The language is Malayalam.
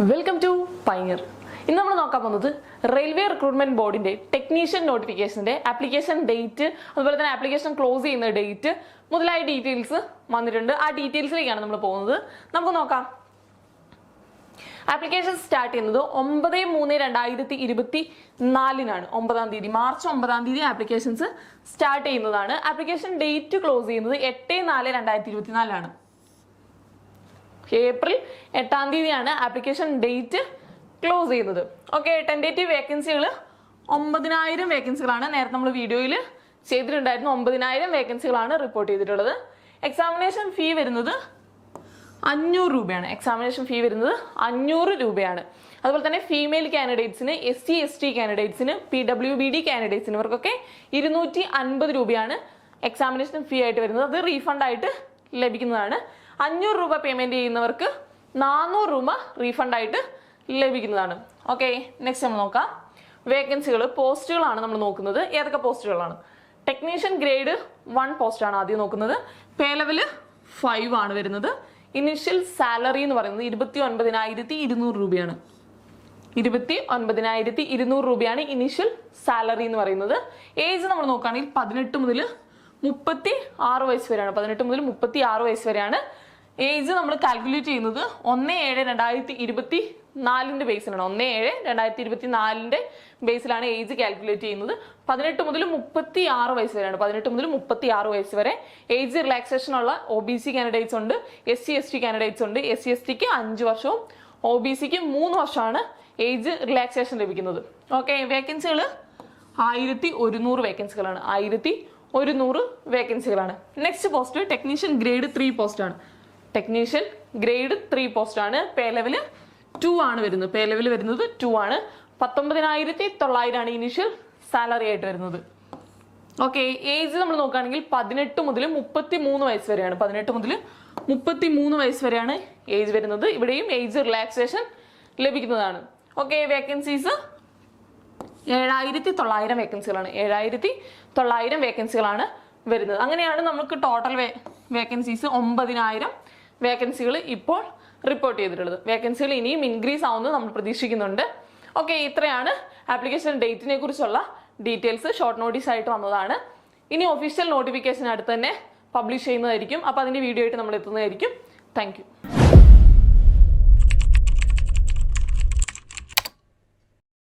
Welcome to pioneer. ഇന്ന് നമ്മൾ നോക്കാൻ പോകുന്നത് റെയിൽവേ റിക്രൂട്ട്മെന്റ് ബോർഡിന്റെ ടെക്നീഷ്യൻ നോട്ടിഫിക്കേഷന്റെ ആപ്ലിക്കേഷൻ ഡേറ്റ്, അതുപോലെ തന്നെ ആപ്ലിക്കേഷൻ ക്ലോസ് ചെയ്യുന്ന ഡേറ്റ് മുതലായ ഡീറ്റെയിൽസ് വന്നിട്ടുണ്ട്. ആ ഡീറ്റെയിൽസിലേക്കാണ് നമ്മൾ പോകുന്നത്. നമുക്ക് നോക്കാം. ആപ്ലിക്കേഷൻ സ്റ്റാർട്ട് ചെയ്യുന്നത് 9/3/2024 9-ാം തീയതി, മാർച്ച് 9-ാം തീയതി ആപ്ലിക്കേഷൻസ് സ്റ്റാർട്ട് ചെയ്യുന്നതാണ്. ആപ്ലിക്കേഷൻ ഡേറ്റ് ക്ലോസ് ചെയ്യുന്നത് 8/4/2024 ഏപ്രിൽ 8-ാം തീയതിയാണ് ആപ്ലിക്കേഷൻ ഡേറ്റ് ക്ലോസ് ചെയ്യുന്നത്. ഓക്കെ, ടെൻഡേറ്റീവ് വേക്കൻസികൾ 9000 വേക്കൻസികളാണ്. നേരത്തെ നമ്മൾ വീഡിയോയിൽ ചെയ്തിട്ടുണ്ടായിരുന്നു. 9000 വേക്കൻസികളാണ് റിപ്പോർട്ട് ചെയ്തിട്ടുള്ളത്. എക്സാമിനേഷൻ ഫീ വരുന്നത് 500 രൂപയാണ്. എക്സാമിനേഷൻ ഫീ വരുന്നത് 500 രൂപയാണ്. അതുപോലെ തന്നെ ഫീമെയിൽ കാൻഡിഡേറ്റ്സിന്, SC/ST കാൻഡിഡേറ്റ്സിന്, PWBD കാൻഡിഡേറ്റ്സിന് ഇവർക്കൊക്കെ 250 രൂപയാണ് എക്സാമിനേഷൻ ഫീ ആയിട്ട് വരുന്നത്. അത് റീഫണ്ട് ആയിട്ട് ലഭിക്കുന്നതാണ്. 500 രൂപ പേയ്മെന്റ് ചെയ്യുന്നവർക്ക് 400 രൂപ റീഫണ്ട് ആയിട്ട് ലഭിക്കുന്നതാണ്. ഓക്കെ, നെക്സ്റ്റ് നമ്മൾ നോക്കാം. വേക്കൻസികൾ, പോസ്റ്റുകളാണ് നമ്മൾ നോക്കുന്നത്. ഏതൊക്കെ പോസ്റ്റുകളാണ്? ടെക്നീഷ്യൻ ഗ്രേഡ് 1 പോസ്റ്റാണ് ആദ്യം നോക്കുന്നത്. പേ ലെവല് 5 ആണ് വരുന്നത്. ഇനിഷ്യൽ സാലറി എന്ന് പറയുന്നത് 29,200 രൂപയാണ്. 29,200 രൂപയാണ് ഇനിഷ്യൽ സാലറി എന്ന് പറയുന്നത്. ഏജ് നമ്മൾ നോക്കുകയാണെങ്കിൽ 18 മുതൽ 36 വയസ്സ് വരെയാണ്. 18 മുതൽ 36 വയസ്സ് വരെയാണ് ഏജ്. നമ്മൾ കാൽക്കുലേറ്റ് ചെയ്യുന്നത് 1/7/2024 ബേസിലാണ്. 1/7/2024 ബേസിലാണ് ഏജ് കാൽക്കുലേറ്റ് ചെയ്യുന്നത്. 18 മുതൽ 36 വയസ്സ് വരെയാണ്. 18 മുതൽ 36 വയസ്സ് വരെ ഏജ് റിലാക്സേഷൻ ഉള്ള OBC കാൻഡിഡേറ്റ്സ് ഉണ്ട്, SC/ST കാൻഡിഡേറ്റ്സ് ഉണ്ട്. SC/STക്ക് 5 വർഷവും OBCക്ക് 3 വർഷമാണ് ഏജ് റിലാക്സേഷൻ ലഭിക്കുന്നത്. ഓക്കെ, വേക്കൻസികൾ 1100 വേക്കൻസികളാണ്. 1100 വേക്കൻസികളാണ്. Next post technician grade 3 post ആണ്. ടെക്നീഷ്യൻ ഗ്രേഡ് 3 പോസ്റ്റ് ആണ്. പേ ലെവല് 2 ആണ് വരുന്നത്. പേ ലെവൽ വരുന്നത് 2 ആണ്. 19,900 ആണ് ഇനിഷ്യൽ സാലറി ആയിട്ട് വരുന്നത്. ഓക്കെ, ഏജ് നമ്മൾ നോക്കുകയാണെങ്കിൽ 18 മുതൽ 33 വയസ്സ് വരെയാണ്. 18 മുതൽ 33 വയസ്സ് വരെയാണ് ഏജ് വരുന്നത്. ഇവിടെയും ഏജ് റിലാക്സേഷൻ ലഭിക്കുന്നതാണ്. Okay, vacancies 7,900 വേക്കൻസികളാണ്. 7,900 വേക്കൻസികളാണ് വരുന്നത്. അങ്ങനെയാണ് നമുക്ക് ടോട്ടൽ വേക്കൻസീസ് 9,000 വേക്കൻസികൾ ഇപ്പോൾ റിപ്പോർട്ട് ചെയ്തിട്ടുള്ളത്. വേക്കൻസികൾ ഇനിയും ഇൻക്രീസ് ആവുന്നത് നമ്മൾ പ്രതീക്ഷിക്കുന്നുണ്ട്. ഓക്കെ, ഇത്രയാണ് ആപ്ലിക്കേഷൻ ഡേറ്റിനെ കുറിച്ചുള്ള ഡീറ്റെയിൽസ്. ഷോർട്ട് നോട്ടീസ് ആയിട്ട് വന്നതാണ്. ഇനി ഒഫീഷ്യൽ നോട്ടിഫിക്കേഷൻ അടുത്ത് തന്നെ പബ്ലിഷ് ചെയ്യുന്നതായിരിക്കും. അപ്പോൾ അതിൻ്റെ വീഡിയോ ആയിട്ട് നമ്മൾ എത്തുന്നതായിരിക്കും. താങ്ക്